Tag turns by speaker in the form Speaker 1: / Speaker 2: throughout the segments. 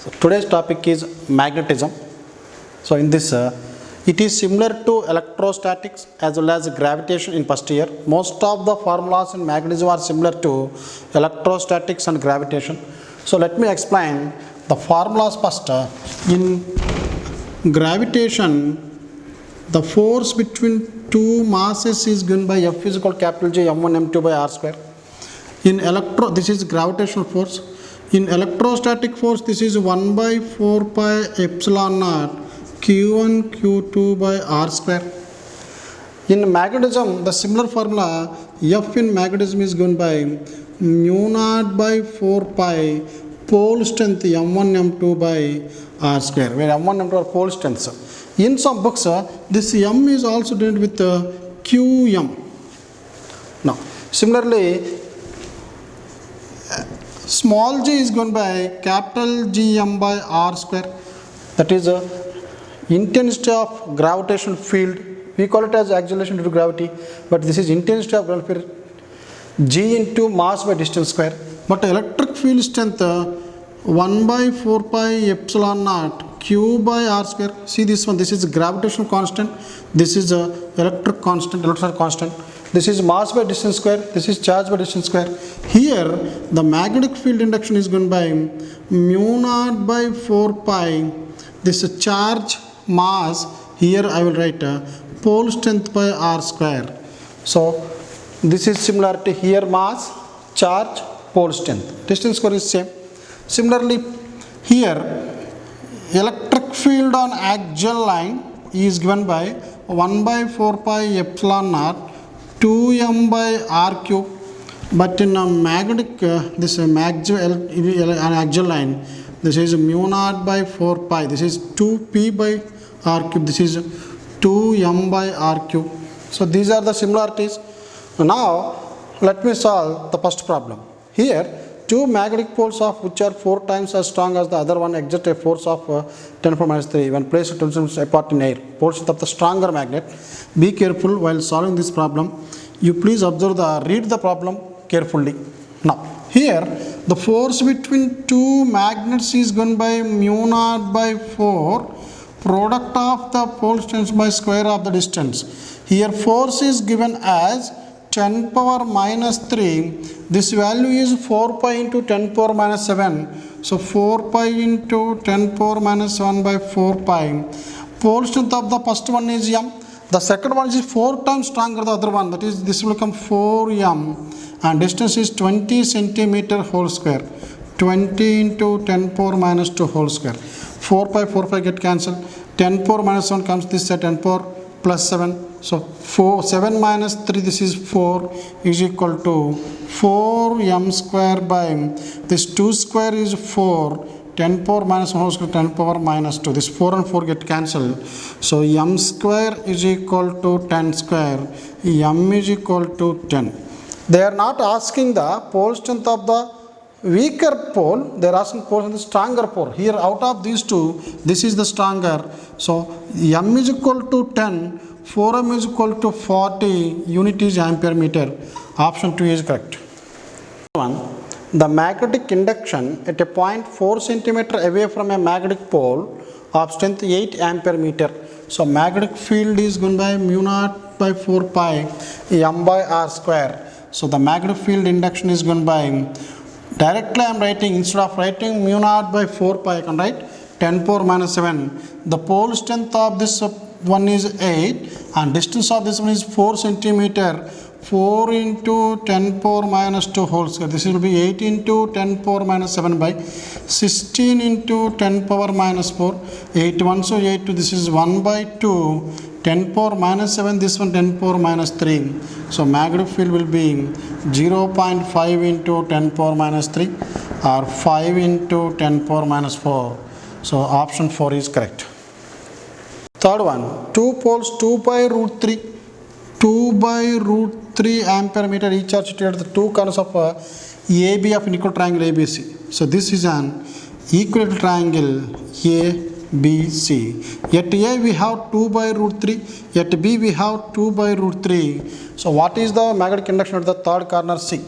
Speaker 1: So today's topic is magnetism. So in this, it is similar to electrostatics as well as gravitation in first year. Most of the formulas in magnetism are similar to electrostatics and gravitation. So let me explain the formulas first. In gravitation, the force between two masses is given by F is equal to capital J m1 m2 by r square. This is gravitational force. In electrostatic force, this is 1 by 4 pi epsilon naught q1 q2 by r square. In magnetism, the similar formula F in magnetism is given by mu naught by 4 pi pole strength m1 m2 by r square, where m1 m2 are pole strengths. In some books, this m is also denoted with qm. Now, similarly, small g is given by capital Gm by r square. That is intensity of gravitational field. We call it as acceleration due to gravity, but this is intensity of gravitational field, g into mass by distance square. But electric field strength 1 by 4 pi epsilon naught q by r square. See this one, this is gravitational constant, this is electric constant. This is mass by distance square, this is charge by distance square. Here, the magnetic field induction is given by mu naught by 4 pi, this is charge, mass, here I will write pole strength by r square. So, this is similar to here mass, charge, pole strength. Distance square is same. Similarly, here, electric field on axial line is given by 1 by 4 pi epsilon naught 2m by r cube, but in a magnetic this axial line, this is mu naught by 4 pi, this is 2p by r cube, this is 2m by r cube. So these are the similarities. Now let me solve the first problem. Here two magnetic poles of which are 4 times as strong as the other one exert a force of 10 to minus 3 when placed 2 centimeters apart in air. Poles of the stronger magnet. Be careful while solving this problem. You please read the problem carefully. Now, here the force between two magnets is given by mu naught by 4 product of the pole strengths by square of the distance. Here force is given as 10 power minus 3. This value is 4 pi into 10 power minus 7. So 4 pi into 10 power minus 7 by 4 pi. Pole strength of the first one is m. The second one is 4 times stronger the other one. That is, this will become 4m. And distance is 20 centimeter whole square. 20 into 10 power minus 2 whole square. 4 pi get cancelled. 10 power minus 7 comes this at 10 power plus 7. So 7 minus 3, this is 4, is equal to 4m square by this 2 square is 4, 10 power minus 1 whole square, 10 power minus 2. This 4 and 4 get cancelled. So m square is equal to 10 square, m is equal to 10. They are not asking the pole strength of the weaker pole, they are asking pole strength of the stronger pole. Here out of these two, this is the stronger. So m is equal to 10. 4m is equal to 40, unit is ampere meter. Option 2 is correct. 1. The magnetic induction at a point 4 centimeter away from a magnetic pole of strength 8 ampere meter. So magnetic field is given by mu naught by 4 pi m by r square. So the magnetic field induction is given by, directly I am writing, instead of writing mu naught by 4 pi, I can write 10 power minus 7. The pole strength of this one is 8 and distance of this one is 4 centimeter. 4 into 10 power minus 2 whole square. This will be 8 into 10 power minus 7 by 16 into 10 power minus 4. 8 1 so 8 2. This is 1 by 2. 10 power minus 7. This one 10 power minus 3. So magnetic field will be 0.5 into 10 power minus 3 or 5 into 10 power minus 4. So option 4 is correct. Third one, two poles 2 by root 3. 2 by root 3 ampere meter each are situated at the two corners of AB of an equal triangle ABC. So this is an equilateral triangle ABC. At A we have 2 by root 3, at B we have 2 by root 3. So what is the magnetic induction at the third corner C?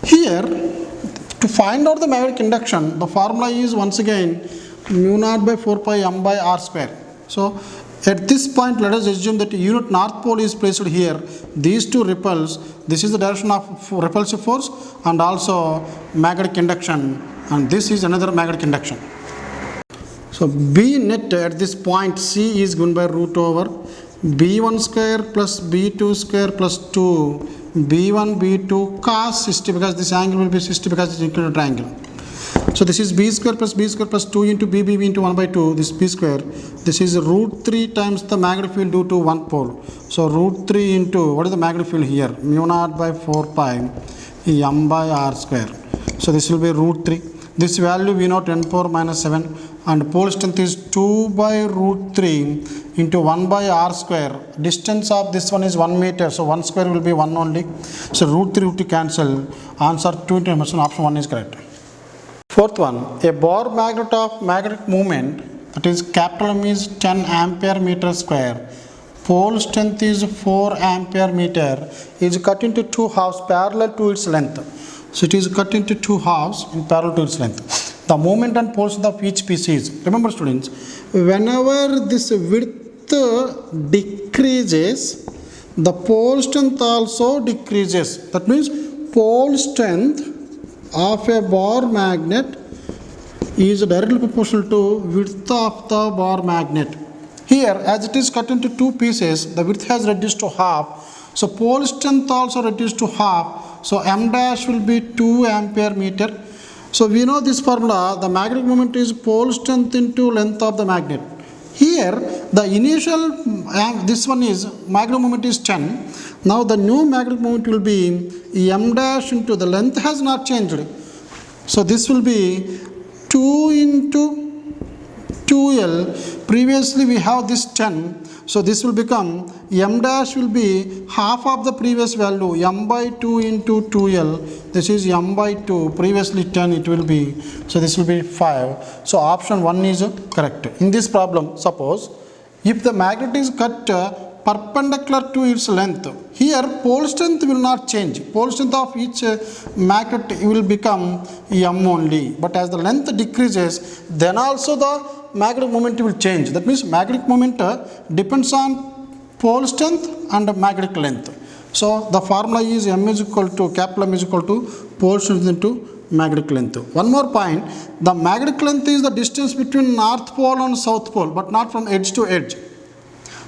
Speaker 1: Here To find out the magnetic induction, the formula is once again mu naught by 4 pi m by r square. So at this point, let us assume that unit north pole is placed here. These two repels. This is the direction of repulsive force and also magnetic induction, and this is another magnetic induction. So B net at this point C is given by root over B1 square plus B2 square plus 2 B1 B2 cos 60, because this angle will be 60 because it's included triangle. So this is B square plus 2 into B into 1 by 2, this B square. This is root 3 times the magnetic field due to one pole. So root 3 into, what is the magnetic field here? Mu naught by 4 pi m by r square. So this will be root 3. This value we know 10 power minus 7, and pole strength is 2 by root 3 into 1 by r square. Distance of this one is 1 meter, so 1 square will be 1 only. So root 3 to cancel. Answer 2 into option 1 is correct. Fourth one, a bar magnet of magnetic moment, that is capital M is 10 ampere meter square. Pole strength is 4 ampere meter, is cut into two halves parallel to its length. So it is cut into two halves in parallel to its length. The moment and pole strength of each piece is, remember students, whenever this width decreases, the pole strength also decreases. That means pole strength of a bar magnet is directly proportional to width of the bar magnet. Here, as it is cut into two pieces, the width has reduced to half. So pole strength also reduced to half. So m dash will be 2 ampere meter. So we know this formula, the magnetic moment is pole strength into length of the magnet. Here, the initial, this one is, magnetic moment is 10. Now the new magnetic moment will be m dash into, the length has not changed. So this will be 2 into 2L. Previously we have this 10. So this will become, m dash will be half of the previous value, m by 2 into 2L. This is m by 2, previously 10 it will be. So this will be 5. So option 1 is correct. In this problem, suppose if the magnet is cut perpendicular to its length, here pole strength will not change. Pole strength of each magnet will become m only. But as the length decreases, then also the magnetic moment will change. That means magnetic moment depends on pole strength and magnetic length. So the formula is m is equal to, capital M is equal to pole strength into magnetic length. One more point, the magnetic length is the distance between north pole and south pole, but not from edge to edge.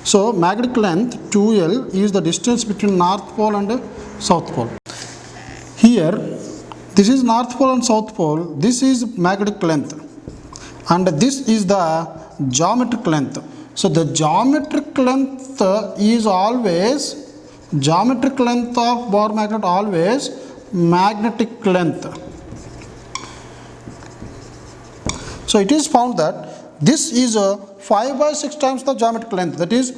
Speaker 1: So magnetic length 2L is the distance between north pole and south pole. Here, this is north pole and south pole, this is magnetic length, and this is the geometric length. So the geometric length is always, geometric length of bar magnet always magnetic length. So it is found that this is 5 by 6 times the geometric length, that is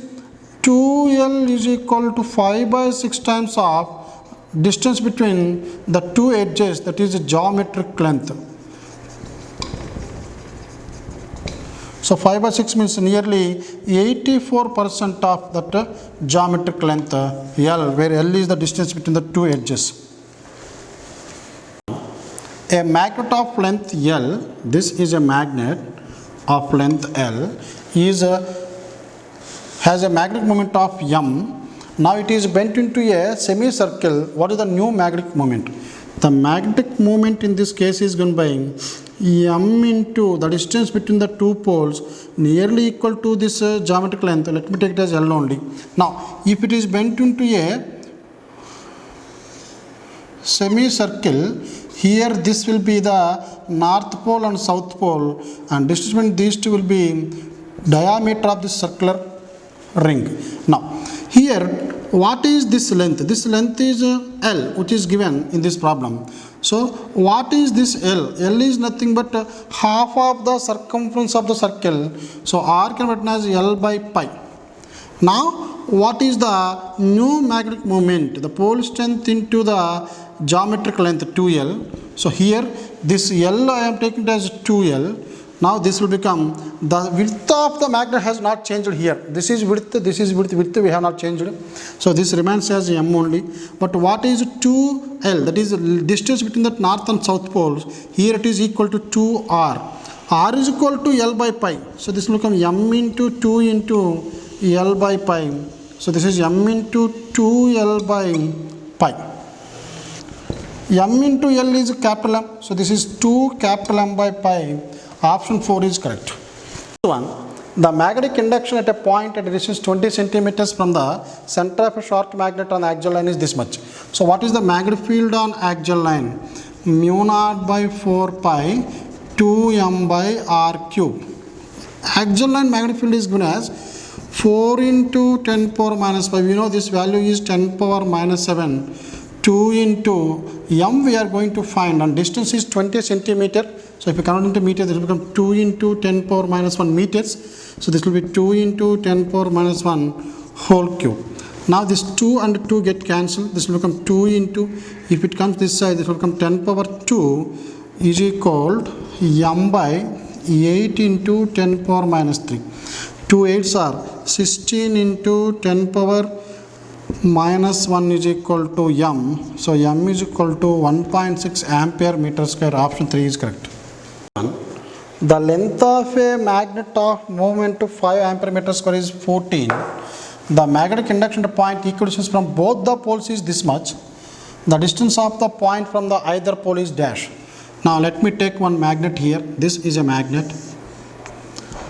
Speaker 1: 2L is equal to 5 by 6 times of distance between the two edges, that is geometric length. So 5 by 6 means nearly 84% of that geometric length L, where L is the distance between the two edges. A magnet of length L, this is a magnet of length L, has a magnetic moment of m. Now it is bent into a semicircle. What is the new magnetic moment? The magnetic moment in this case is given by m into the distance between the two poles, nearly equal to this geometric length. Let me take it as L only. Now if it is bent into a semicircle, here this will be the north pole and south pole, and distance between these two will be diameter of this circular ring. Now here, what is this length? This length is L, which is given in this problem. So what is this L? L is nothing but half of the circumference of the circle. So R can be written as L by pi. Now what is the new magnetic moment? The pole strength into the geometric length 2L. So here this L I am taking it as 2L. Now this will become, the width of the magnet has not changed here. This is width we have not changed. So this remains as m only. But what is 2l, that is the distance between the north and south poles, here it is equal to 2r. R is equal to L by pi. So this will become m into 2 into L by pi. So this is m into 2L by pi. M into L is capital M. So this is 2 capital M by pi. Option 4 is correct. One, the magnetic induction at a point at a distance 20 centimeters from the center of a short magnet on the axial line is this much. So what is the magnetic field on axial line? Mu naught by 4 pi 2m by r cube. Axial line magnetic field is given as 4 into 10 power minus 5. We know this value is 10 power minus 7. 2 into m we are going to find, and distance is 20 centimeter. So if you convert into meters, this will become 2 into 10 power minus 1 meters. So this will be 2 into 10 power minus 1 whole cube. Now this 2 and 2 get cancelled. This will become 2 into, if it comes this side, this will become 10 power 2 is equal to m by 8 into 10 power minus 3. 2 8s are 16 into 10 power minus 1 is equal to m. So m is equal to 1.6 ampere meter square. Option 3 is correct. The length of a magnet of movement to 5 ampere meter square is 14. The magnetic induction point equidistance from both the poles is this much. The distance of the point from the either pole is dash. Now let me take one magnet here. This is a magnet.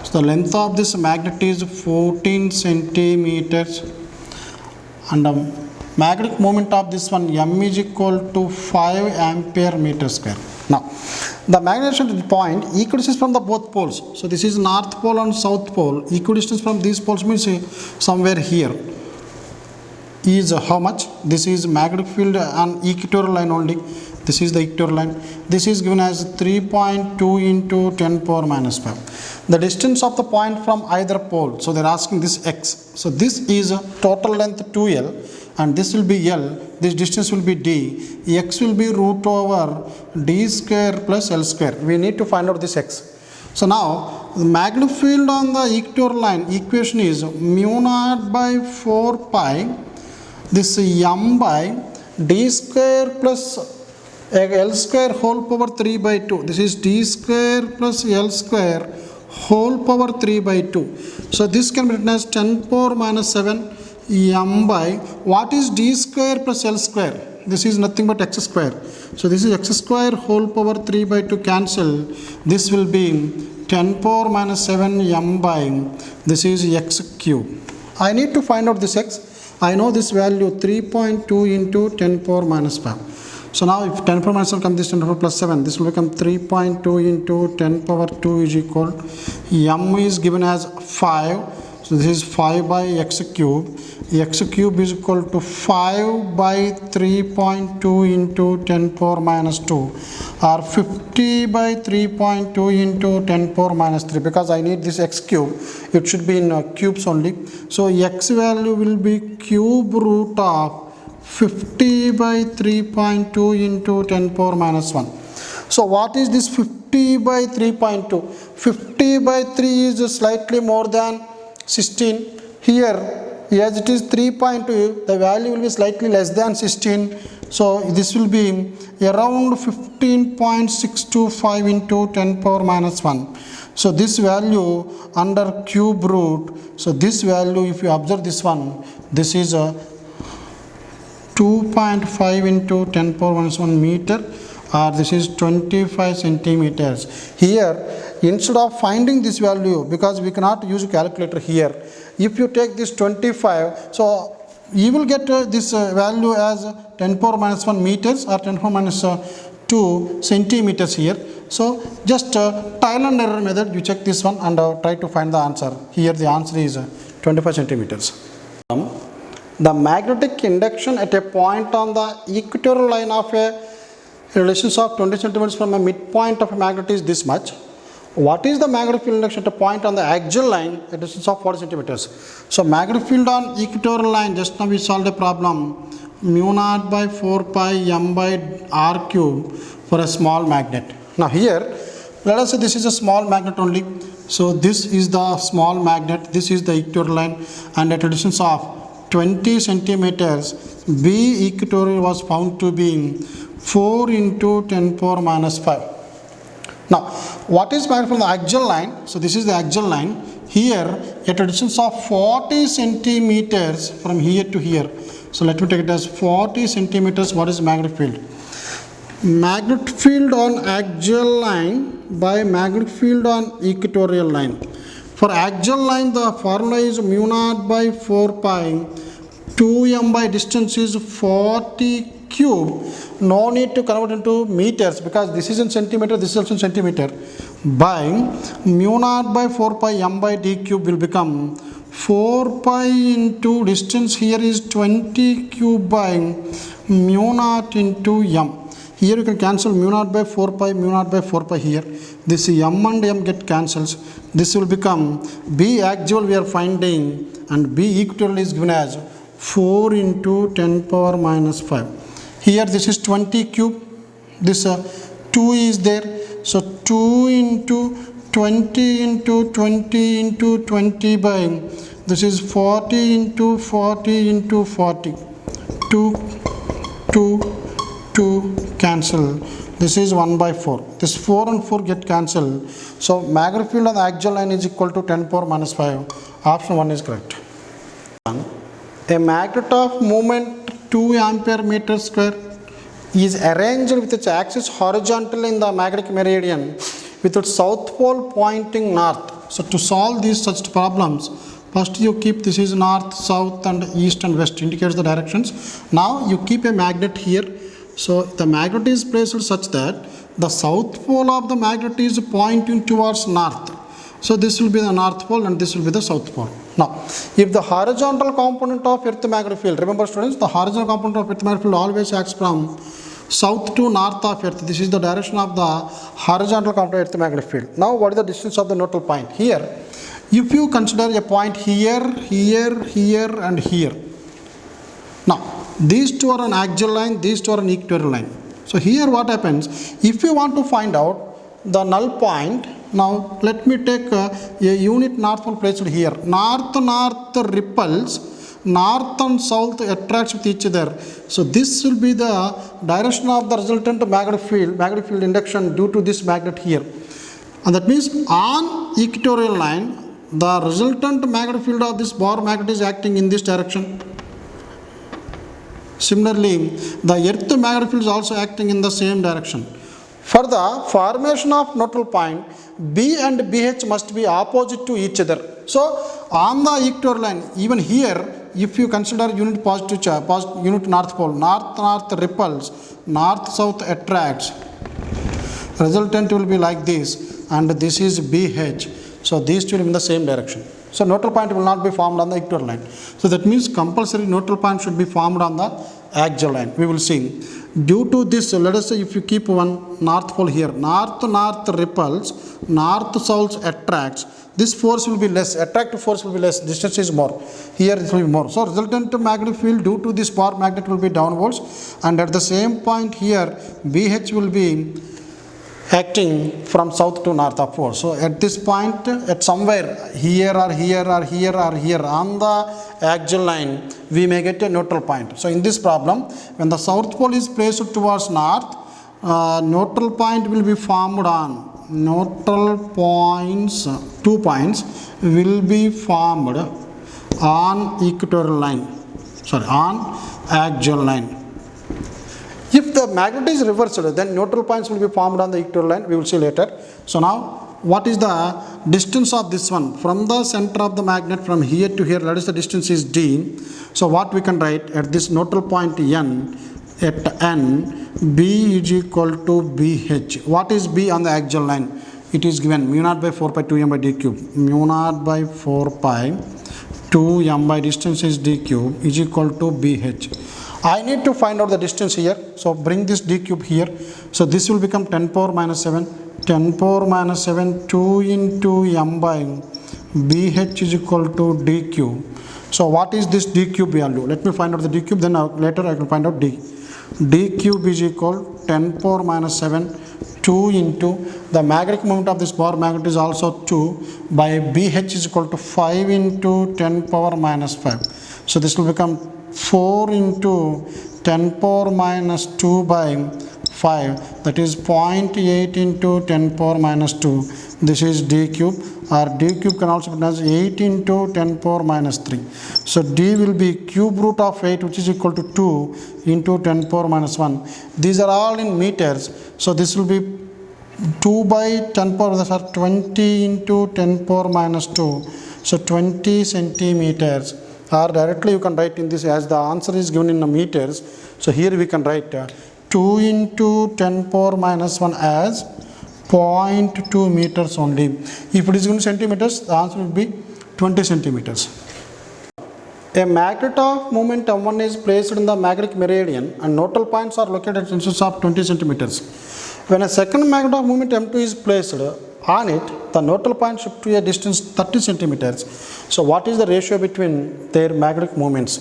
Speaker 1: So the length of this magnet is 14 centimeters. And the magnetic moment of this one m is equal to 5 ampere meter square. Now the magnetic point equidistance from the both poles. So this is north pole and south pole. Equidistance from these poles means somewhere here is how much? This is magnetic field on equatorial line only. This is the equatorial line. This is given as 3.2 into 10 power minus 5. The distance of the point from either pole. So they are asking this x. So this is total length 2l and this will be l. This distance will be d. X will be root over d square plus l square. We need to find out this x. So now the magnetic field on the equatorial line equation is mu naught by 4 pi this m by d square plus L square whole power 3 by 2. This is d square plus L square whole power 3 by 2. So this can be written as 10 power minus 7 m by, what is d square plus L square? This is nothing but x square. So this is x square whole power 3 by 2 cancel. This will be 10 power minus 7 m by, this is x cube. I need to find out this x. I know this value 3.2 into 10 power minus 5. So now if 10 power minus 7 comes this 10 power plus 7, this will become 3.2 into 10 power 2 is equal, m is given as 5. So this is 5 by x cube. X cube is equal to 5 by 3.2 into 10 power minus 2 or 50 by 3.2 into 10 power minus 3, because I need this x cube. It should be in cubes only. So x value will be cube root of 50 by 3.2 into 10 power minus 1. So what is this 50 by 3.2? 50 by 3 is slightly more than 16. Here as it is 3.2, the value will be slightly less than 16. So this will be around 15.625 into 10 power minus 1. So this value under cube root, so this value if you observe this one, this is a 2.5 into 10 power minus 1 meter, or this is 25 centimeters. Here instead of finding this value, because we cannot use a calculator here, if you take this 25, so you will get this value as 10 power minus 1 meters or 10 power minus 2 centimeters here. So just trial and error method, you check this one and try to find the answer. Here the answer is 25 centimeters. The magnetic induction at a point on the equatorial line of a distance of 20 centimeters from a midpoint of a magnet is this much. What is the magnetic field induction at a point on the axial line at a distance of 40 centimeters? So magnetic field on equatorial line, just now we solved a problem, mu naught by 4 pi m by r cube for a small magnet. Now here let us say this is a small magnet only. So this is the small magnet, this is the equatorial line, and at a distance of 20 centimeters, B equatorial was found to be 4 into 10 power minus 5. Now, what is magnet from the axial line? So this is the axial line. Here, at a distance of 40 centimeters from here to here. So let me take it as 40 centimeters. What is magnetic field? Magnetic field on axial line by magnetic field on equatorial line. For axial line, the formula is mu naught by 4 pi. 2m by distance is 40 cube. No need to convert into meters because this is in centimeter, this is also in centimeter. By mu naught by 4 pi m by d cube will become 4 pi into distance here is 20 cube by mu naught into m. Here you can cancel mu naught by 4 pi, mu naught by 4 pi here. This m and m get cancels. This will become B actual we are finding, and B equatorial is given as 4 into 10 power minus 5. Here this is 20 cube, this 2 is there. So 2 into 20 into 20 into 20 by, this is 40 into 40 into 40. 2 cancel. This is 1 by 4. This 4 and 4 get cancelled. So magnetic field on the axial line is equal to 10 power minus 5. Option 1 is correct. A magnet of moment 2 ampere meter square is arranged with its axis horizontal in the magnetic meridian with its south pole pointing north. So to solve these such problems, first you keep this is north, south and east and west indicates the directions. Now you keep a magnet here. So the magnet is placed such that the south pole of the magnet is pointing towards north. So this will be the north pole and this will be the south pole. Now, if the horizontal component of earth magnetic field, remember students, the horizontal component of earth magnetic field always acts from south to north of earth. This is the direction of the horizontal component of earth magnetic field. Now, what is the distance of the neutral point? Here, if you consider a point here, here, here and here. Now, these two are an axial line, these two are an equatorial line. So here what happens, if you want to find out the null point, now let me take a unit north pole placed here. North repels, north and south attracts with each other. So this will be the direction of the resultant magnetic field induction due to this magnet here. And that means on equatorial line, the resultant magnetic field of this bar magnet is acting in this direction. Similarly, the earth magnetic field is also acting in the same direction. For the formation of neutral point, B and BH must be opposite to each other. So, on the equatorial line, even here, if you consider unit positive charge, unit north pole, north repels, north south attracts, resultant will be like this, and this is BH. So, these two will be in the same direction. So, neutral point will not be formed on the equatorial line. So, that means compulsory neutral point should be formed on the axial line. We will see. Due to this, let us say if you keep one north pole here, north repels, north south attracts, this force will be less, attractive force will be less, distance is more, here it will be more. So resultant magnetic field due to this bar magnet will be downwards, and at the same point here BH will be acting from south to north upwards. So at this point, at somewhere here or here or here or here on the axial line, we may get a neutral point. So in this problem, when the south pole is placed towards north, neutral point will be formed on neutral points, 2 points will be formed on equatorial line, on axial line. If the magnet is reversed, then neutral points will be formed on the equatorial line. We will see later. So now, what is the distance of this one? From the center of the magnet from here to here, that is the distance is d. So what we can write at this neutral point n, at n, B is equal to BH. What is B on the axial line? It is given mu naught by 4 pi 2m by d cube. Mu naught by 4 pi 2m by distance is d cube is equal to BH. I need to find out the distance here. So bring this d cube here. So this will become 10 power minus 7. 10 power minus 7, 2 into m by BH is equal to d cube. So what is this d cube value? Let me find out the d cube, then later I can find out d. d cube is equal 10 power minus 7, 2 into the magnetic moment of this bar magnet is also 2 by BH is equal to 5 into 10 power minus 5. So this will become 4 into 10 power minus 2 by 5, that is 0.8 into 10 power minus 2. This is d cube, or d cube can also be written as 8 into 10 power minus 3. So d will be cube root of 8, which is equal to 2 into 10 power minus 1. These are all in meters. So this will be 2 by 10 power, that are 20 into 10 power minus 2. So 20 centimeters. Or directly you can write in this, as the answer is given in the meters. So here we can write 2 into 10 power minus 1 as 0.2 meters only. If it is given centimeters, the answer will be 20 centimeters. A magnet of moment M1 is placed in the magnetic meridian and nodal points are located at distances of 20 centimeters. When a second magnet of moment M2 is placed on it, the nodal point shift to a distance 30 centimeters. So what is the ratio between their magnetic moments?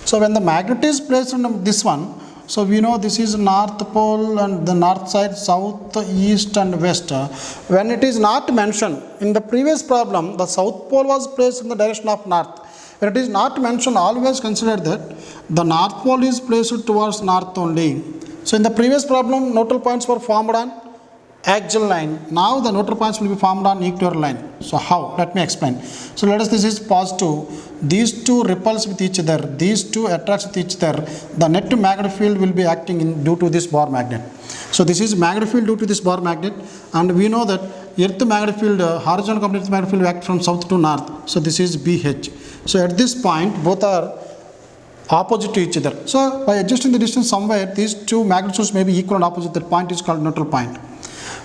Speaker 1: So when the magnet is placed on this one, so we know this is north pole and the north side, south, east and west. When it is not mentioned, in the previous problem, the south pole was placed in the direction of north. When it is not mentioned, always consider that the north pole is placed towards north only. So in the previous problem, nodal points were formed on axial line. Now the nodal points will be formed on equatorial line. So how? Let me explain. So let us, this is positive. These two repulse with each other. These two attracts with each other. The net magnetic field will be acting in due to this bar magnet. So this is magnetic field due to this bar magnet, and we know that earth magnetic field, horizontal component magnetic field will act from south to north. So this is BH. So at this point, both are opposite to each other. So by adjusting the distance somewhere, these two magnitudes may be equal and opposite. That point is called neutral point.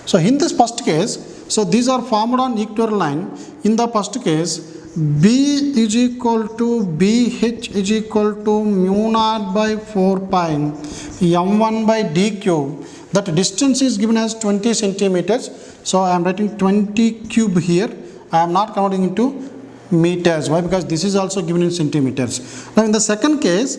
Speaker 1: So in this first case, so these are formed on equatorial line. In the first case, B is equal to BH is equal to mu naught by 4 pi M1 by d cube. That distance is given as 20 centimeters. So I am writing 20 cube here. I am not converting into meters. Why? Because this is also given in centimeters. Now in the second case,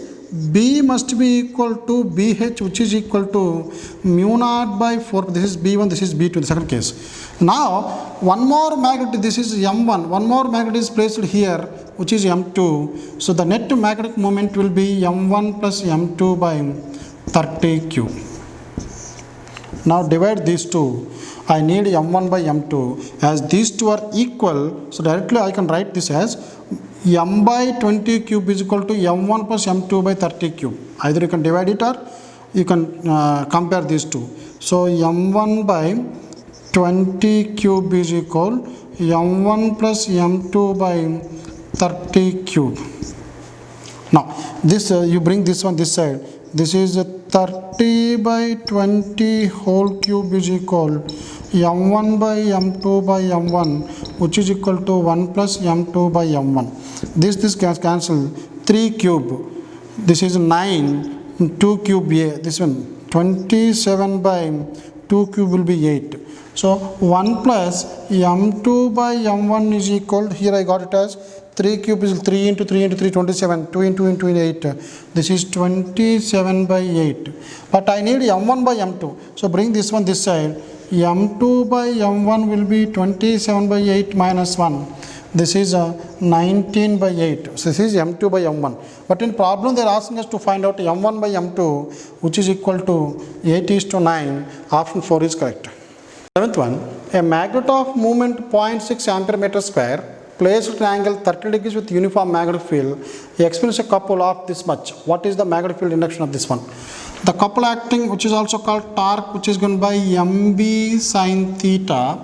Speaker 1: B must be equal to BH, which is equal to mu naught by 4. This is B1, this is B2 in the second case. Now one more magnet, this is M1, one more magnet is placed here, which is M2. So the net magnetic moment will be M1 plus M2 by 30 cube. Now divide these two. I need M1 by M2. As these two are equal, so directly I can write this as M by 20 cube is equal to M1 plus M2 by 30 cube. Either you can divide it or you can compare these two. So M1 by 20 cube is equal M1 plus M2 by 30 cube. Now this you bring this one this side. This is 30 by 20 whole cube is equal M1 by M2 by M1, which is equal to 1 plus M2 by M1. This can cancel. 3 cube. This is 9. 2 cube A. This one 27 by 2 cube will be 8. So 1 plus M2 by M1 is equal. Here I got it as 3 cube is 3 into 3 into 3, 27. 2 into 8. This is 27 by 8. But I need M1 by M2. So bring this one this side. M2 by M1 will be 27 by 8 minus 1. This is 19 by 8. So this is M2 by M1. But in problem they are asking us to find out M1 by M2, which is equal to 8:9. Option 4 is correct. Seventh one, a magnet of moment 0.6 ampere meter square placed at an angle 30 degrees with uniform magnetic field experiences a couple of this much. What is the magnetic field induction of this one? The couple acting, which is also called torque, which is given by mb sin theta.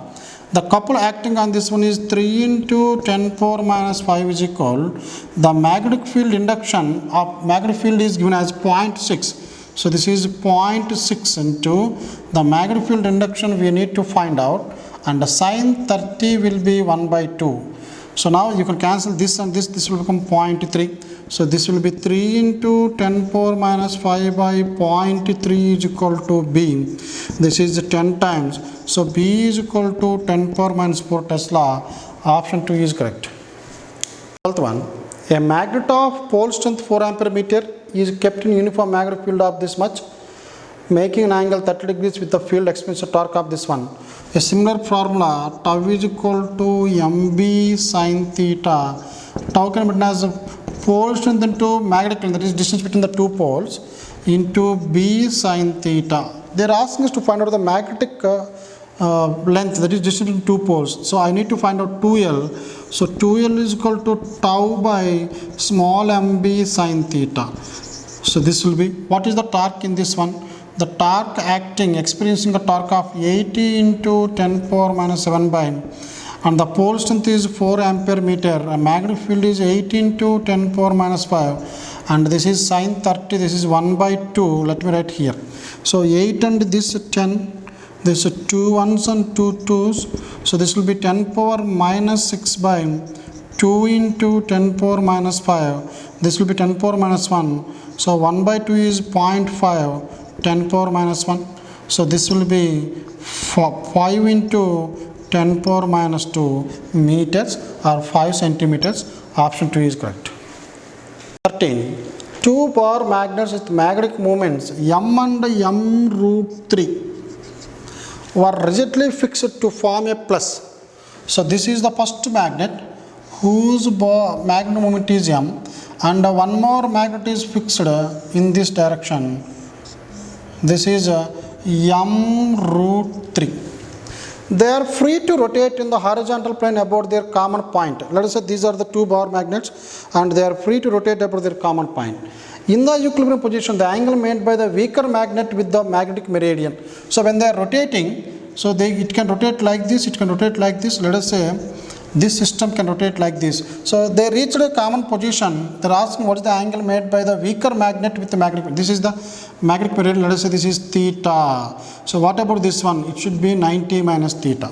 Speaker 1: The couple acting on this one is 3 into 10 power minus 5 is equal. The magnetic field induction of magnetic field is given as 0.6. So this is 0.6 into the magnetic field induction we need to find out, and the sin 30 will be 1 by 2. So now you can cancel this and this will become 0.3. So this will be 3 into 10 power minus 5 by 0.3 is equal to B. This is 10 times. So B is equal to 10 power minus 4 Tesla. Option 2 is correct. 12th one. A magnet of pole strength 4 ampere meter is kept in uniform magnetic field of this much. making an angle 30 degrees with the field expansion torque of this one. A similar formula, tau is equal to mb sin theta. Tau can be written as pole strength into magnetic length, that is distance between the two poles, into b sin theta. They are asking us to find out the magnetic length, that is distance between two poles. So I need to find out 2L. So 2L is equal to tau by small mb sin theta. So this will be, what is the torque in this one? The torque acting, experiencing a torque of 80 into 10 power minus 7 by, and the pole strength is 4 ampere meter. A magnetic field is 8 into 10 power minus 5, and this is sin 30, this is 1 by 2. Let me write here. So 8 and this 10, this 2 ones and 2 2s. So this will be 10 power minus 6 by 2 into 10 power minus 5. This will be 10 power minus 1. So 1 by 2 is 0.5. 10 power minus 1. So this will be 5 into 10 power minus 2 meters or 5 centimeters. Option 2 is correct. 13. Two bar magnets with magnetic moments m and m root 3 were rigidly fixed to form a plus. So this is the first magnet whose magnetic moment is m, and one more magnet is fixed in this direction. This is m root 3. They are free to rotate in the horizontal plane about their common point. Let us say these are the two bar magnets and they are free to rotate about their common point. In the equilibrium position, the angle made by the weaker magnet with the magnetic meridian. So when they are rotating, so it can rotate like this, it can rotate like this. Let us say this system can rotate like this. So they reached a common position. They are asking what is the angle made by the weaker magnet with the magnetic. This is the magnetic meridian. Let us say this is theta. So what about this one? It should be 90 minus theta.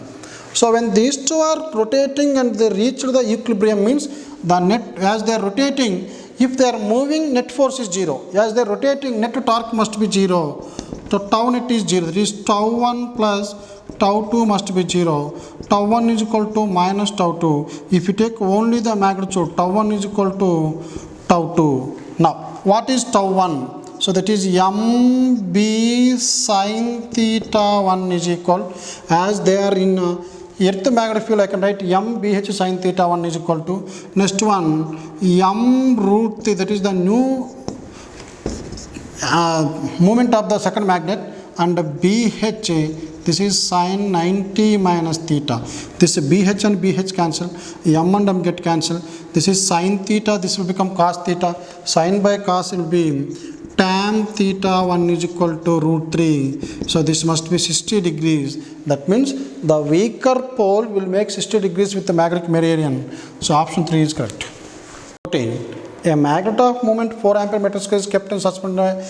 Speaker 1: So when these two are rotating and they reach the equilibrium, means the net, as they are rotating, if they are moving, net force is 0. As they are rotating, net torque must be 0. So tau net is 0. That is tau 1 plus tau 2 must be 0. Tau 1 is equal to minus tau 2. If you take only the magnitude, tau 1 is equal to tau 2. Now, what is tau 1? So that is mb sin theta 1 is equal, as they are in earth magnetic field, I can write mbh sin theta 1 is equal to, next one, m root 3, that is the new moment of the second magnet, and bh, this is sin 90 minus theta. This bh and bh cancel, m and m get cancelled. This is sin theta, this will become cos theta. Sin by cos will be tan theta 1 is equal to root 3. So this must be 60 degrees. That means the weaker pole will make 60 degrees with the magnetic meridian. So option 3 is correct. 14. A magnet of moment 4 ampere meter square is kept in suspended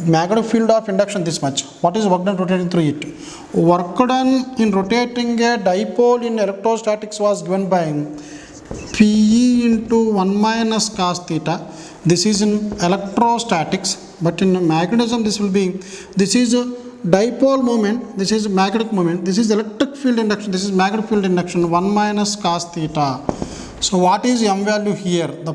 Speaker 1: magnetic field of induction this much. What is work done rotating through it? Work done in rotating a dipole in electrostatics was given by Pe into 1 minus cos theta. This is in electrostatics, but in magnetism this will be, this is a dipole moment, this is magnetic moment, this is electric field induction, this is magnetic field induction, 1 minus cos theta. So what is m value here? The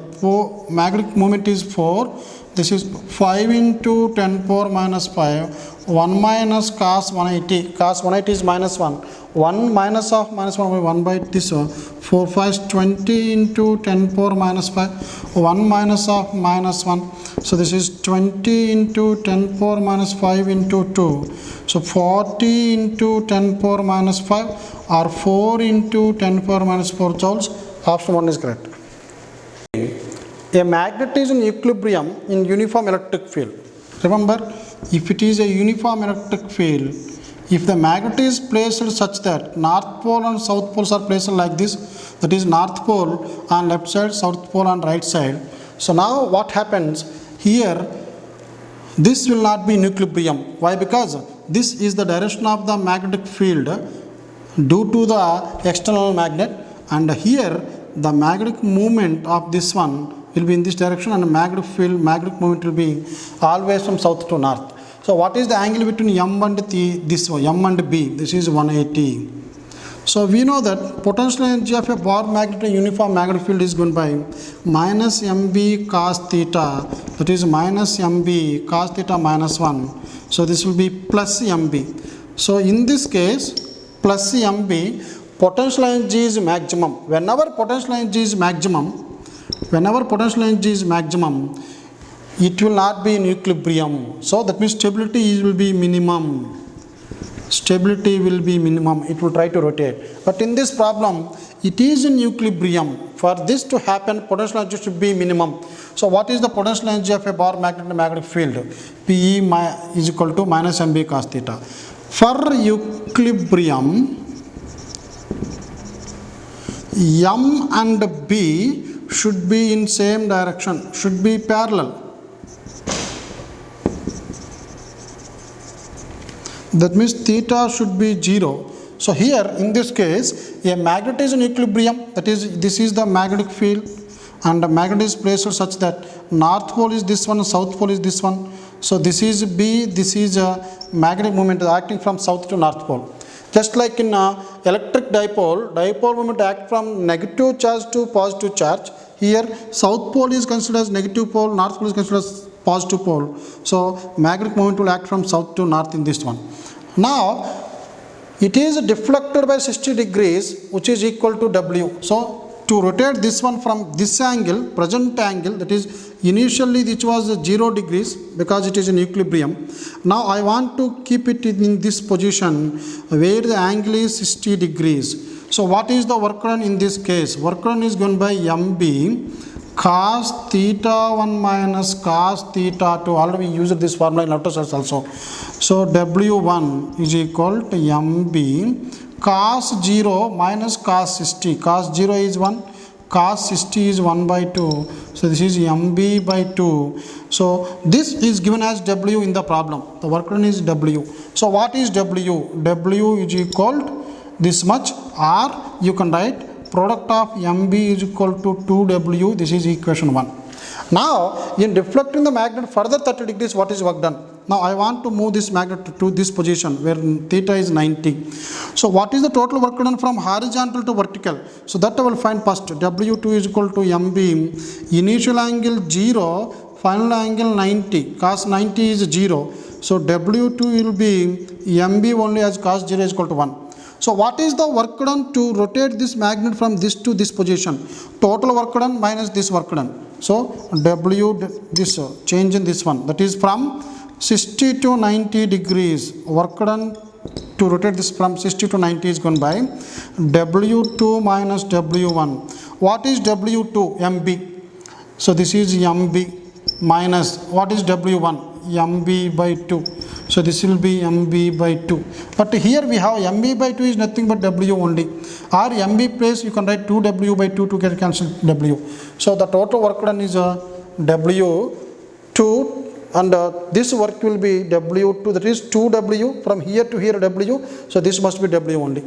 Speaker 1: magnetic moment is 4. This is 5 into 10 power minus 5. 1 minus cos 180. Cos 180 is minus 1. 1 minus of minus 1 by 1 by this. 4 5 is 20 into 10 power minus 5. 1 minus of minus 1. So this is 20 into 10 power minus 5 into 2. So 40 into 10 power minus 5 or 4 into 10 power minus 4 joules. Option 1 is correct. A magnet is in equilibrium in uniform electric field. Remember, if it is a uniform electric field, if the magnet is placed such that north pole and south poles are placed like this, that is north pole on left side, south pole on right side. So now what happens here, this will not be in equilibrium. Why? Because this is the direction of the magnetic field due to the external magnet, and here the magnetic moment of this one will be in this direction, and magnetic field, magnetic moment will be always from south to north. So what is the angle between M and this one, M and B? This is 180. So we know that potential energy of a bar magnet in uniform magnetic field is given by minus MB cos theta, that is minus MB cos theta minus 1. So this will be plus mb. So in this case, plus mb, potential energy is maximum. Whenever potential energy is maximum, it will not be in equilibrium. So that means stability will be minimum. It will try to rotate. But in this problem, it is in equilibrium. For this to happen, potential energy should be minimum. So what is the potential energy of a bar magnet in a magnetic field? Pe is equal to minus mb cos theta. For equilibrium, m and b should be in same direction, should be parallel. That means theta should be 0. So here in this case, a magnet is in equilibrium, that is, this is the magnetic field, and the magnet is placed such that north pole is this one, south pole is this one. So this is B, this is a magnetic moment acting from south to north pole. Just like in electric dipole moment act from negative charge to positive charge. Here south pole is considered as negative pole, north pole is considered as positive pole. So magnetic moment will act from south to north in this one. Now it is deflected by 60 degrees, which is equal to W. So to rotate this one from this angle, present angle, that is initially it was 0 degrees because it is in equilibrium. Now I want to keep it in this position where the angle is 60 degrees. So what is the work done in this case? Work done is given by mb cos theta 1 minus cos theta 2. Already we used this formula in outer cells also. So W1 is equal to mb cos 0 minus cos 60. Cos 0 is 1, cos 60 is 1 by 2. So this is mb by 2. So this is given as W in the problem. The work done is W. So what is W? W is equal to this much, or you can write product of mb is equal to 2W. This is equation 1. Now in deflecting the magnet further 30 degrees, what is work done? Now I want to move this magnet to this position where theta is 90. So what is the total work done from horizontal to vertical? So that I will find first. W2 is equal to mb, initial angle 0, final angle 90, cos 90 is 0. So W2 will be mb only as cos 0 is equal to 1. So what is the work done to rotate this magnet from this to this position? Total work done minus this work done. So W, this change in this one, that is from 60 to 90 degrees. Work done to rotate this from 60 to 90 is gone by W2 minus W1. What is W2? mb. So this is mb minus, what is W1? mb by 2. So this will be mb by 2. But here we have mb by 2 is nothing but W only. Or mb place you can write 2W by 2 to get cancel W. So the total work done is W2, and this work will be W2, that is 2W from here to here W. So this must be W only.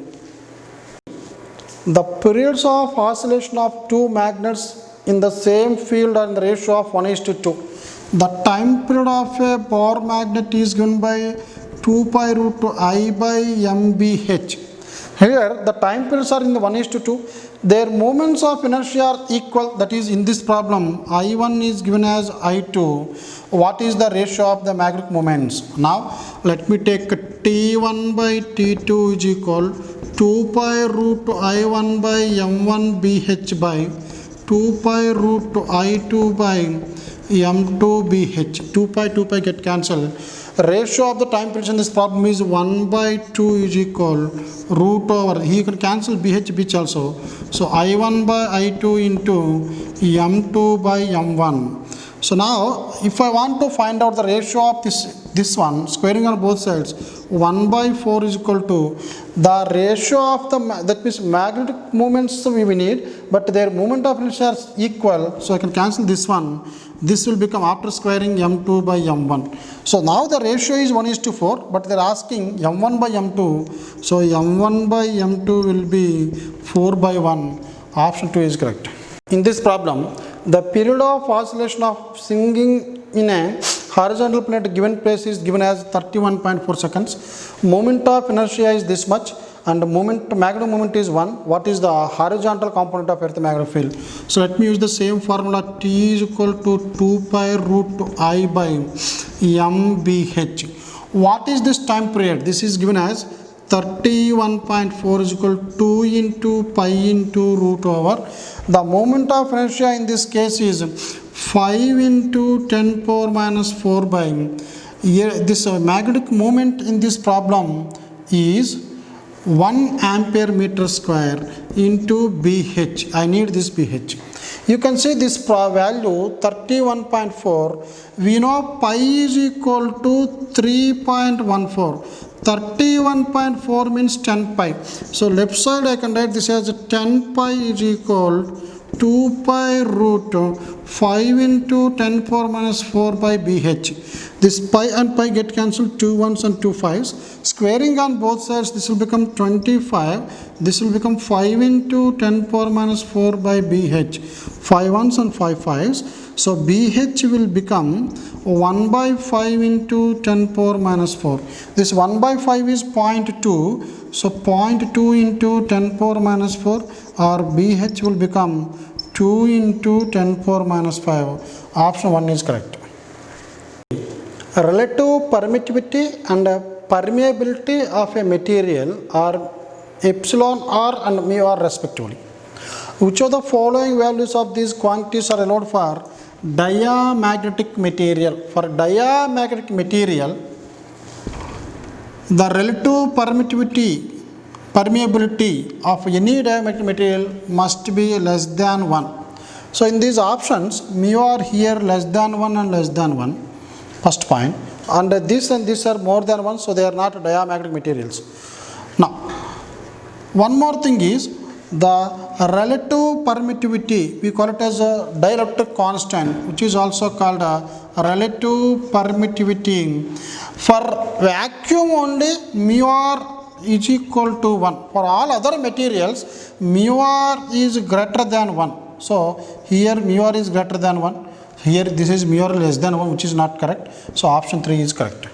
Speaker 1: The periods of oscillation of two magnets in the same field are in the ratio of 1:2. The time period of a bar magnet is given by 2 pi root I by mbh. Here the time periods are in the 1:2. Their moments of inertia are equal, that is in this problem I1 is given as I2. What is the ratio of the magnetic moments? Now let me take T1 by T2 is equal 2 pi root I1 by m1 bh by 2 pi root I2 by m2 bh. 2 pi get cancelled. Ratio of the time periods in this problem is 1 by 2 is equal root over, here you can cancel bh also. So I1 by I2 into m2 by m1. So now if I want to find out the ratio of this one, squaring on both sides, 1 by 4 is equal to the ratio of the, that means magnetic moments we need, but their moment of inertia are equal. So I can cancel this one. This will become, after squaring, m2 by m1. So now the ratio is 1:4, but they are asking m1 by m2. So m1 by m2 will be 4 by 1. Option 2 is correct. In this problem, the period of oscillation of swinging in a horizontal plane at a given place is given as 31.4 seconds. Moment of inertia is this much, and magnetic moment is 1. What is the horizontal component of earth magnetic field? So let me use the same formula. T is equal to 2 pi root I by mbh. what is this time period? This is given as 31.4 is equal to 2 into pi into root over. The moment of inertia in this case is 5 into 10 power minus 4 by, here this magnetic moment in this problem is 1 ampere meter square into BH. I need this BH. You can see this value 31.4. We know pi is equal to 3.14. 31.4 means 10 pi. So left side I can write this as 10 pi is equal 2 pi root 5 into 10 power minus 4 by BH. This pi and pi get cancelled, 2 1s and 2 5s. Squaring on both sides, this will become 25. This will become 5 into 10 power minus 4 by BH. 5 1s and 5 5s. So BH will become 1 by 5 into 10 power minus 4. This 1 by 5 is 0.2. So 0.2 into 10 power minus 4, or BH will become 2 into 10 power minus 5. Option 1 is correct. Relative permittivity and permeability of a material are epsilon r and mu r respectively. Which of the following values of these quantities are allowed for diamagnetic material? For diamagnetic material, the relative permeability of any diamagnetic material must be less than 1. So in these options, mu are here less than 1 and less than 1. First point. And this and this are more than 1, so they are not diamagnetic materials. Now, one more thing is the relative permittivity. We call it as a dielectric constant, which is also called a relative permittivity. For vacuum only, mu r is equal to 1. For all other materials, mu r is greater than 1. So here mu r is greater than 1. Here this is mu r less than 1, which is not correct. So option 3 is correct.